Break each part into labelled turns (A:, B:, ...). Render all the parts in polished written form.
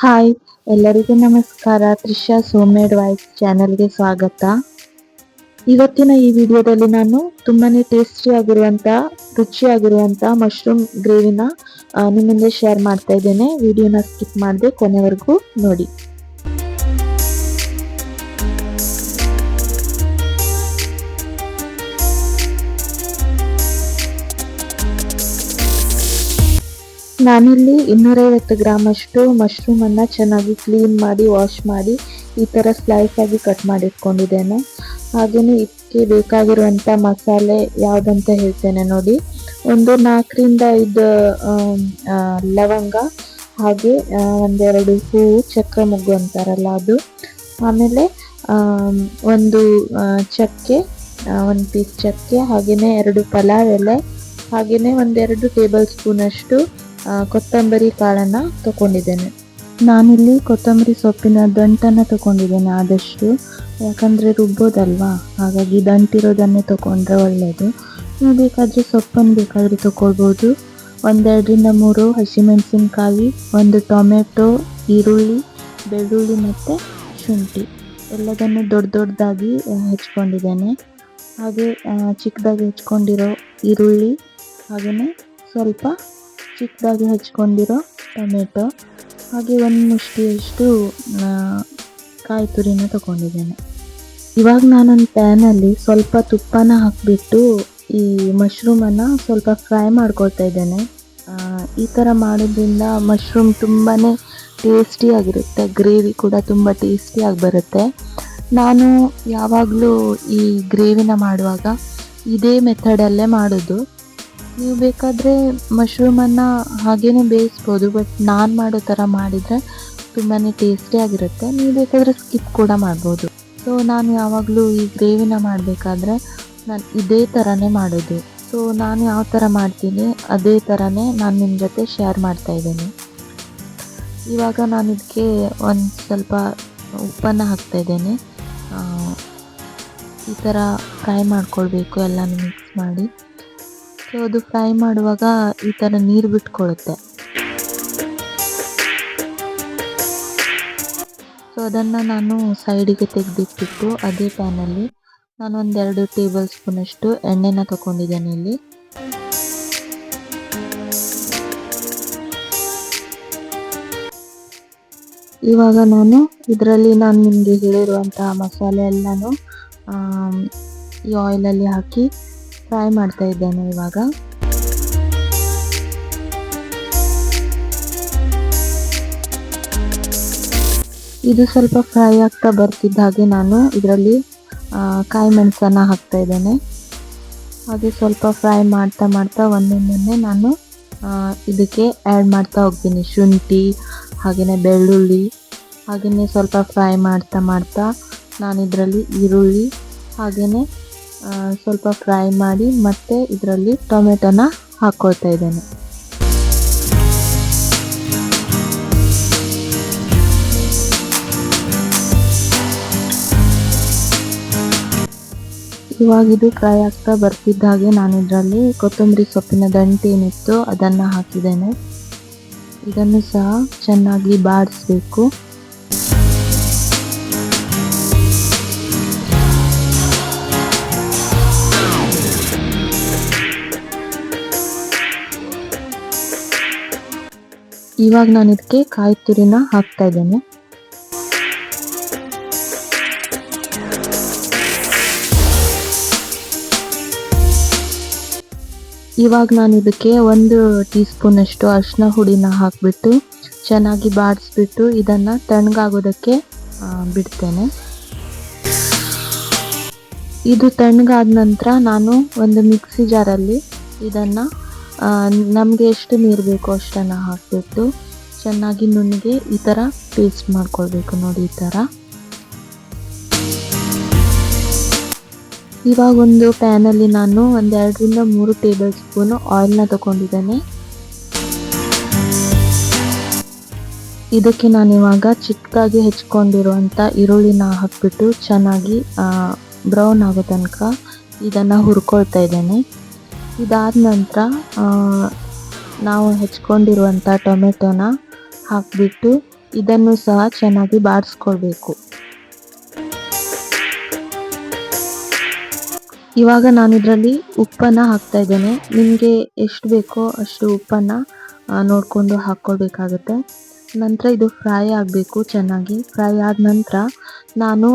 A: Hi, ಎಲ್ಲರಿಗೂ ನಮಸ್ಕಾರ. ತ್ರಿಷಾಸ್ home made wise ಚಾನೆಲ್ಗೆ ಸ್ವಾಗತ. ಇವತ್ತಿನ ಈ ವಿಡಿಯೋದಲ್ಲಿ ನಾನು ತುಂಬಾನೇ ರುಚಿಯಾಗಿರುವಂತ ಮಶ್ರೂಮ್ ಗ್ರೇವಿನ ನಿಮ್ಮ ಮುಂದೆ ಶೇರ್ ಮಾಡ್ತಾ ಇದ್ದೇನೆ. ವಿಡಿಯೋನ ಸ್ಕಿಪ್ ಮಾಡದೆ ಕೊನೆವರೆಗೂ ನೋಡಿ. ನಾನಿಲ್ಲಿ 250 ಗ್ರಾಮ್ ಅಷ್ಟು ಮಶ್ರೂಮ್ ಅನ್ನ ಚೆನ್ನಾಗಿ ಕ್ಲೀನ್ ಮಾಡಿ ವಾಶ್ ಮಾಡಿ ಈ ತರ ಸ್ಲೈಸ್ ಆಗಿ ಕಟ್ ಮಾಡಿ ಇಟ್ಕೊಂಡಿದ್ದೇನೆ. ಹಾಗೇನೆ ಇದಕ್ಕೆ ಬೇಕಾಗಿರುವಂತ ಮಸಾಲೆ ಯಾವ್ದಂತ ಹೇಳ್ತೇನೆ ನೋಡಿ. ಒಂದು 4 ರಿಂದ 5 ಲವಂಗ, ಹಾಗೆ ಒಂದೆರಡು ಹೂವು, ಚಕ್ರ ಮೊಗ್ಗು ಅಂತಾರಲ್ಲ ಅದು, ಆಮೇಲೆ ಒಂದು ಚಕ್ಕೆ, ಒಂದು ಪೀಸ್ ಚಕ್ಕೆ, ಹಾಗೇನೆ 2 ಪಲಾವ್ ಎಲೆ, ಹಾಗೇನೆ ಒಂದೆರಡು ಟೇಬಲ್ ಸ್ಪೂನ್ ಅಷ್ಟು ಕೊತ್ತಂಬರಿ ಕಾಳನ್ನ ತಗೊಂಡಿದ್ದೇನೆ. ನಾನಿಲ್ಲಿ ಕೊತ್ತಂಬರಿ ಸೊಪ್ಪಿನ ದಂಟನ್ನ ತಗೊಂಡಿದ್ದೇನೆ ಆದಷ್ಟು, ಯಾಕಂದ್ರೆ ರುಬ್ಬೋದಲ್ವಾ, ಹಾಗಾಗಿ ದಂಟಿರೋದನ್ನೇ ತಗೊಂಡ್ರೆ ಒಳ್ಳೇದು. ನೀವು ಬೇಕಾದ್ರೆ ಸೊಪ್ಪನ್ನು ಬೇಕಾದ್ರೆ ತಗೊಳ್ಬೋದು. 1-2 ರಿಂದ 3 ಹಸಿಮೆಣಸಿನಕಾಯಿ, 1 ಟೊಮೆಟೊ, ಈರುಳ್ಳಿ, ಬೆಳ್ಳುಳ್ಳಿ ಮತ್ತು ಶುಂಠಿ ಎಲ್ಲದನ್ನು ದೊಡ್ಡದಾಗಿ ಹೆಚ್ಕೊಂಡಿದ್ದೇನೆ. ಹಾಗೆ ಚಿಕ್ಕದಾಗಿ ಹೆಚ್ಕೊಂಡಿರೋ ಈರುಳ್ಳಿ, ಹಾಗೆಯೇ ಸ್ವಲ್ಪ ಚಿಕ್ಕದಾಗಿ ಹೆಚ್ಕೊಂಡಿರೋ ಟೊಮೆಟೊ, ಹಾಗೆ ಒಂದು ಮುಷ್ಟಿಯಷ್ಟು ಕಾಯಿ ತುರಿನ ತಗೊಂಡಿದ್ದೇನೆ. ಇವಾಗ ನಾನೊಂದು ಪ್ಯಾನಲ್ಲಿ ಸ್ವಲ್ಪ ತುಪ್ಪನ ಹಾಕಿಬಿಟ್ಟು ಈ ಮಶ್ರೂಮನ್ನು ಸ್ವಲ್ಪ ಫ್ರೈ ಮಾಡ್ಕೊಳ್ತಾ ಇದ್ದೇನೆ. ಈ ಥರ ಮಾಡೋದ್ರಿಂದ ಮಶ್ರೂಮ್ ತುಂಬಾ ಟೇಸ್ಟಿಯಾಗಿರುತ್ತೆ, ಗ್ರೇವಿ ಕೂಡ ತುಂಬ ಟೇಸ್ಟಿಯಾಗಿ ಬರುತ್ತೆ. ನಾನು ಯಾವಾಗಲೂ ಈ ಗ್ರೇವಿನ ಮಾಡುವಾಗ ಇದೇ ಮೆಥಡಲ್ಲೇ ಮಾಡೋದು. ನೀವು ಬೇಕಾದರೆ ಮಶ್ರೂಮನ್ನು ಹಾಗೇ ಬೇಯಿಸ್ಬೋದು, ಬಟ್ ನಾನು ಮಾಡೋ ಥರ ಮಾಡಿದರೆ ತುಂಬಾ ಟೇಸ್ಟಿಯಾಗಿರುತ್ತೆ. ನೀವು ಬೇಕಾದರೆ ಸ್ಕಿಪ್ ಕೂಡ ಮಾಡ್ಬೋದು. ಸೊ ನಾನು ಯಾವಾಗಲೂ ಈ ಗ್ರೇವಿನ ಮಾಡಬೇಕಾದ್ರೆ ನಾನು ಇದೇ ಥರನೇ ಮಾಡೋದು. ಸೊ ನಾನು ಯಾವ ಥರ ಮಾಡ್ತೀನಿ ಅದೇ ಥರನೇ ನಾನು ನಿಮ್ಮ ಜೊತೆ ಶೇರ್ ಮಾಡ್ತಾಯಿದ್ದೀನಿ. ಇವಾಗ ನಾನು ಇದಕ್ಕೆ ಒಂದು ಸ್ವಲ್ಪ ಉಪ್ಪನ್ನು ಹಾಕ್ತಾಯಿದ್ದೇನೆ. ಈ ಥರ ಫ್ರೈ ಮಾಡ್ಕೊಳ್ಬೇಕು, ಎಲ್ಲನೂ ಮಿಕ್ಸ್ ಮಾಡಿ. ಸೊ ಅದು ಫ್ರೈ ಮಾಡುವಾಗ ಈ ಥರ ನೀರು ಬಿಟ್ಕೊಳ್ಳುತ್ತೆ. ಸೊ ಅದನ್ನು ನಾನು ಸೈಡಿಗೆ ತೆಗೆದಿಟ್ಬಿಟ್ಟು ಅದೇ ಪ್ಯಾನಲ್ಲಿ ನಾನು 1-2 ಟೇಬಲ್ ಸ್ಪೂನ್ ಅಷ್ಟು ಎಣ್ಣೆನ ತಗೊಂಡಿದ್ದೇನೆ ಇಲ್ಲಿ. ಇವಾಗ ನಾನು ಇದರಲ್ಲಿ ನಿಮಗೆ ಹೇಳಿರುವಂತಹ ಮಸಾಲೆ ಎಲ್ಲನೂ ಈ ಆಯಿಲಲ್ಲಿ ಹಾಕಿ ಫ್ರೈ ಮಾಡ್ತಾ ಇದ್ದೇನೆ. ಇವಾಗ ಇದು ಸ್ವಲ್ಪ ಫ್ರೈ ಆಗ್ತಾ ಬರ್ತಿದ್ದ ಹಾಗೆ ನಾನು ಇದರಲ್ಲಿ ಕಾಯಿ ಮೆಣಸನ್ನು ಹಾಕ್ತಾ ಇದ್ದೇನೆ. ಹಾಗೆ ಸ್ವಲ್ಪ ಫ್ರೈ ಮಾಡ್ತಾ ಒಂದೊಂದನ್ನೇ ನಾನು ಇದಕ್ಕೆ ಆ್ಯಡ್ ಮಾಡ್ತಾ ಹೋಗ್ತೀನಿ. ಶುಂಠಿ, ಹಾಗೆಯೇ ಬೆಳ್ಳುಳ್ಳಿ, ಹಾಗೆಯೇ ಸ್ವಲ್ಪ ಫ್ರೈ ಮಾಡ್ತಾ ನಾನು ಇದರಲ್ಲಿ ಈರುಳ್ಳಿ, ಹಾಗೆಯೇ ಸ್ವಲ್ಪ ಫ್ರೈ ಮಾಡಿ ಮತ್ತೆ ಇದರಲ್ಲಿ ಟೊಮೆಟೊನ ಹಾಕ್ಕೊಳ್ತಾ ಇದ್ದೇನೆ. ಇವಾಗ ಇದು ಫ್ರೈ ಆಗ್ತಾ ಬರ್ತಿದ್ದ ಹಾಗೆ ನಾನು ಇದರಲ್ಲಿ ಕೊತ್ತಂಬರಿ ಸೊಪ್ಪಿನ ದಂಟು ಏನಿತ್ತು ಅದನ್ನು ಹಾಕಿದ್ದೇನೆ. ಇದನ್ನು ಸಹ ಚೆನ್ನಾಗಿ ಬಾಡಿಸ್ಬೇಕು. ಇವಾಗ ನಾನು ಇದಕ್ಕೆ ಕಾಯಿ ತುರಿನ ಹಾಕ್ತಾ ಇದ್ದೇನೆ. ಇವಾಗ ನಾನು ಇದಕ್ಕೆ 1 ಟೀ ಸ್ಪೂನ್ ಅಷ್ಟು ಅರಿಶಿನ ಹುಡಿನ ಹಾಕಿಬಿಟ್ಟು ಚೆನ್ನಾಗಿ ಬಾಡಿಸ್ಬಿಟ್ಟು ಇದನ್ನು ತಣ್ಣಗಾಗೋದಕ್ಕೆ ಬಿಡ್ತೇನೆ. ಇದು ತಣ್ಣಗಾದ ನಂತರ ನಾನು ಒಂದು ಮಿಕ್ಸಿ ಜಾರಲ್ಲಿ ಇದನ್ನು ನಮಗೆ ಎಷ್ಟು ನೀರು ಬೇಕೋ ಅಷ್ಟನ್ನು ಹಾಕಿಬಿಟ್ಟು ಚೆನ್ನಾಗಿ ನುಣ್ಣಗೆ ಈ ಥರ ಪೇಸ್ಟ್ ಮಾಡ್ಕೊಳ್ಬೇಕು ನೋಡಿ, ಈ ಥರ. ಇವಾಗ ಒಂದು ಪ್ಯಾನಲ್ಲಿ ನಾನು 1-2 ರಿಂದ 3 ಟೇಬಲ್ ಸ್ಪೂನು ಆಯಿಲ್ನ ತಗೊಂಡಿದ್ದೇನೆ. ಇದಕ್ಕೆ ನಾನಿವಾಗ ಚಿಕ್ಕದಾಗಿ ಹೆಚ್ಕೊಂಡಿರುವಂಥ ಈರುಳ್ಳಿನ ಹಾಕಿಬಿಟ್ಟು ಚೆನ್ನಾಗಿ ಬ್ರೌನ್ ಆಗೋ ತನಕ ಇದನ್ನು ಹುರ್ಕೊಳ್ತಾ ಇದ್ದೇನೆ. ಇದಾದ ನಂತರ ನಾವು ಹೆಚ್ಕೊಂಡಿರುವಂಥ ಟೊಮೆಟೊನ ಹಾಕಿಬಿಟ್ಟು ಇದನ್ನು ಸಹ ಚೆನ್ನಾಗಿ ಬಾಡಿಸ್ಕೊಳ್ಬೇಕು. ಇವಾಗ ನಾನು ಇದರಲ್ಲಿ ಉಪ್ಪನ್ನು ಹಾಕ್ತಾ ಇದ್ದೇನೆ. ನಿಮಗೆ ಎಷ್ಟು ಬೇಕೋ ಅಷ್ಟು ಉಪ್ಪನ್ನು ನೋಡಿಕೊಂಡು ಹಾಕ್ಕೊಳ್ಬೇಕಾಗುತ್ತೆ. ನಂತರ ಇದು ಫ್ರೈ ಆಗಬೇಕು. ಚೆನ್ನಾಗಿ ಫ್ರೈ ಆದ ನಂತರ ನಾನು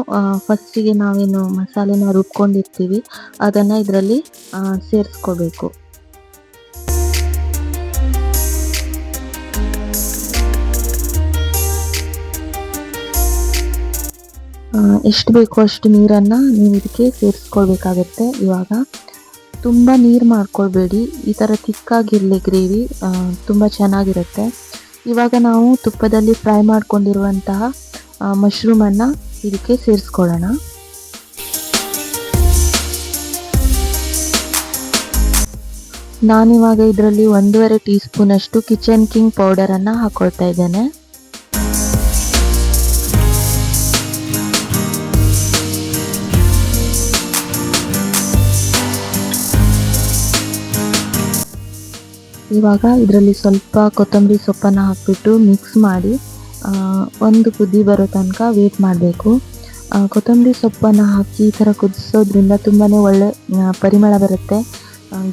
A: ಫಸ್ಟಿಗೆ ನಾವೇನು ಮಸಾಲೆನ ರುಬ್ಕೊಂಡಿರ್ತೀವಿ ಅದನ್ನು ಇದರಲ್ಲಿ ಸೇರಿಸ್ಕೋಬೇಕು. ಎಷ್ಟು ಬೇಕೋ ಅಷ್ಟು ನೀರನ್ನು ನೀವು ಇದಕ್ಕೆ ಸೇರಿಸ್ಕೊಳ್ಬೇಕಾಗತ್ತೆ. ಇವಾಗ ತುಂಬ ನೀರು ಮಾಡ್ಕೊಳ್ಬೇಡಿ, ಈ ಥರ ತಿಕ್ಕಾಗಿರಲಿ ಗ್ರೇವಿ, ತುಂಬ ಚೆನ್ನಾಗಿರುತ್ತೆ. ಇವಾಗ ನಾವು ತುಪ್ಪದಲ್ಲಿ ಫ್ರೈ ಮಾಡ್ಕೊಂಡಿರುವಂತಹ ಮಶ್ರೂಮನ್ನು ಇದಕ್ಕೆ ಸೇರಿಸ್ಕೊಳ್ಳೋಣ. ನಾನಿವಾಗ ಇದರಲ್ಲಿ 1.5 ಟೀ ಸ್ಪೂನಷ್ಟು ಕಿಚನ್ ಕಿಂಗ್ ಪೌಡರನ್ನು ಹಾಕ್ಕೊಳ್ತಾ ಇದ್ದೇನೆ. ಇವಾಗ ಇದರಲ್ಲಿ ಸ್ವಲ್ಪ ಕೊತ್ತಂಬರಿ ಸೊಪ್ಪನ್ನು ಹಾಕಿಬಿಟ್ಟು ಮಿಕ್ಸ್ ಮಾಡಿ ಒಂದು ಕುದಿ ಬರೋ ತನಕ ವೇಟ್ ಮಾಡಬೇಕು. ಕೊತ್ತಂಬರಿ ಸೊಪ್ಪನ್ನು ಹಾಕಿ ಈ ಥರ ಕುದಿಸೋದ್ರಿಂದ ತುಂಬಾ ಒಳ್ಳೆ ಪರಿಮಳ ಬರುತ್ತೆ,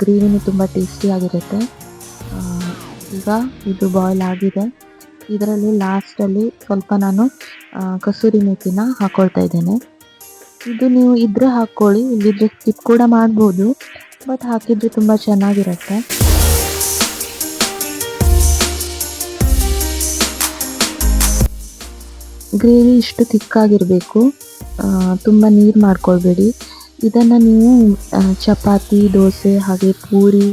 A: ಗ್ರೇವಿನೂ ತುಂಬ ಟೇಸ್ಟಿಯಾಗಿರುತ್ತೆ. ಈಗ ಇದು ಬಾಯ್ಲ್ ಆಗಿದೆ. ಇದರಲ್ಲಿ ಲಾಸ್ಟಲ್ಲಿ ಸ್ವಲ್ಪ ನಾನು ಕಸೂರಿ ಮೇಥಿನ ಹಾಕ್ಕೊಳ್ತಾ ಇದ್ದೇನೆ. ಇದು ನೀವು ಇದ್ರೆ ಹಾಕ್ಕೊಳ್ಳಿ, ಇಲ್ಲಿದ್ರೆ ಸ್ಕಿಪ್ ಕೂಡ ಮಾಡ್ಬೋದು, ಬಟ್ ಹಾಕಿದರೆ ತುಂಬ ಚೆನ್ನಾಗಿರುತ್ತೆ. ಗ್ರೇವಿ ಇಷ್ಟು ತಿಕ್ಕಾಗಿರಬೇಕು, ತುಂಬ ನೀರು ಮಾಡ್ಕೊಳ್ಬೇಡಿ. ಇದನ್ನು ನೀವು ಚಪಾತಿ, ದೋಸೆ, ಹಾಗೆ ಪೂರಿ,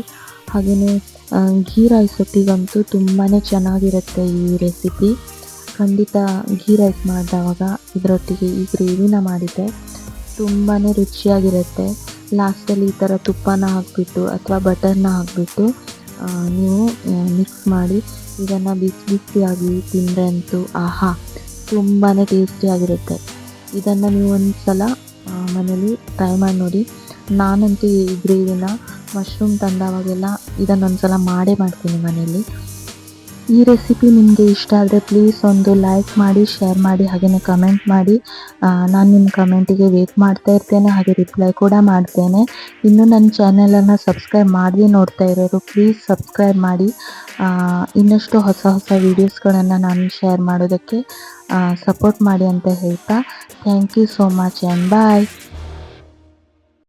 A: ಹಾಗೆಯೇ ಘೀ ರೈಸ್ ಹೊತ್ತಿಗಂತೂ ತುಂಬಾ ಚೆನ್ನಾಗಿರುತ್ತೆ ಈ ರೆಸಿಪಿ. ಖಂಡಿತ ಘೀ ರೈಸ್ ಮಾಡಿದವಾಗ ಇದರೊಟ್ಟಿಗೆ ಈ ಗ್ರೇವಿನ ಮಾಡಿದರೆ ತುಂಬಾ ರುಚಿಯಾಗಿರುತ್ತೆ. ಲಾಸ್ಟಲ್ಲಿ ಈ ಥರ ತುಪ್ಪನ ಹಾಕಿಬಿಟ್ಟು ಅಥವಾ ಬಟರ್ನ ಹಾಕಿಬಿಟ್ಟು ನೀವು ಮಿಕ್ಸ್ ಮಾಡಿ ಇದನ್ನು ಬಿಸಿ ಬಿಸಿಯಾಗಿ ತಿಂದರೆ ಅಂತೂ ಆಹಾ, ತುಂಬಾ ಟೇಸ್ಟಿಯಾಗಿರುತ್ತೆ. ಇದನ್ನು ನೀವು ಒಂದು ಸಲ ಮನೇಲಿ ಟ್ರೈ ಮಾಡಿ ನೋಡಿ. ನಾನಂತೂ ಈ ಗ್ರೇವಿನ ಮಶ್ರೂಮ್ ತಂದವಾಗೆಲ್ಲ ಇದನ್ನೊಂದು ಸಲ ಮಾಡ್ತೀನಿ ಮನೆಯಲ್ಲಿ. ಈ ರೆಸಿಪಿ ನಿಮಗೆ ಇಷ್ಟ ಆದರೆ ಪ್ಲೀಸ್ ಒಂದು ಲೈಕ್ ಮಾಡಿ, ಶೇರ್ ಮಾಡಿ, ಹಾಗೆಯೇ ಕಮೆಂಟ್ ಮಾಡಿ. ನಾನು ನಿಮ್ಮ ಕಮೆಂಟಿಗೆ ವೇಟ್ ಮಾಡ್ತಾ ಇರ್ತೇನೆ, ಹಾಗೆ ರಿಪ್ಲೈ ಕೂಡ ಮಾಡ್ತೇನೆ. ಇನ್ನೂ ನನ್ನ ಚಾನಲನ್ನು ಸಬ್ಸ್ಕ್ರೈಬ್ ಮಾಡಿ ನೋಡ್ತಾ ಇರೋರು ಪ್ಲೀಸ್ ಸಬ್ಸ್ಕ್ರೈಬ್ ಮಾಡಿ. ಇನ್ನಷ್ಟು ಹೊಸ ಹೊಸ ವೀಡಿಯೋಸ್ಗಳನ್ನು ನಾನು ಶೇರ್ ಮಾಡೋದಕ್ಕೆ ಸಪೋರ್ಟ್ ಮಾಡಿ ಅಂತ ಹೇಳ್ತಾ, thank you so much and bye.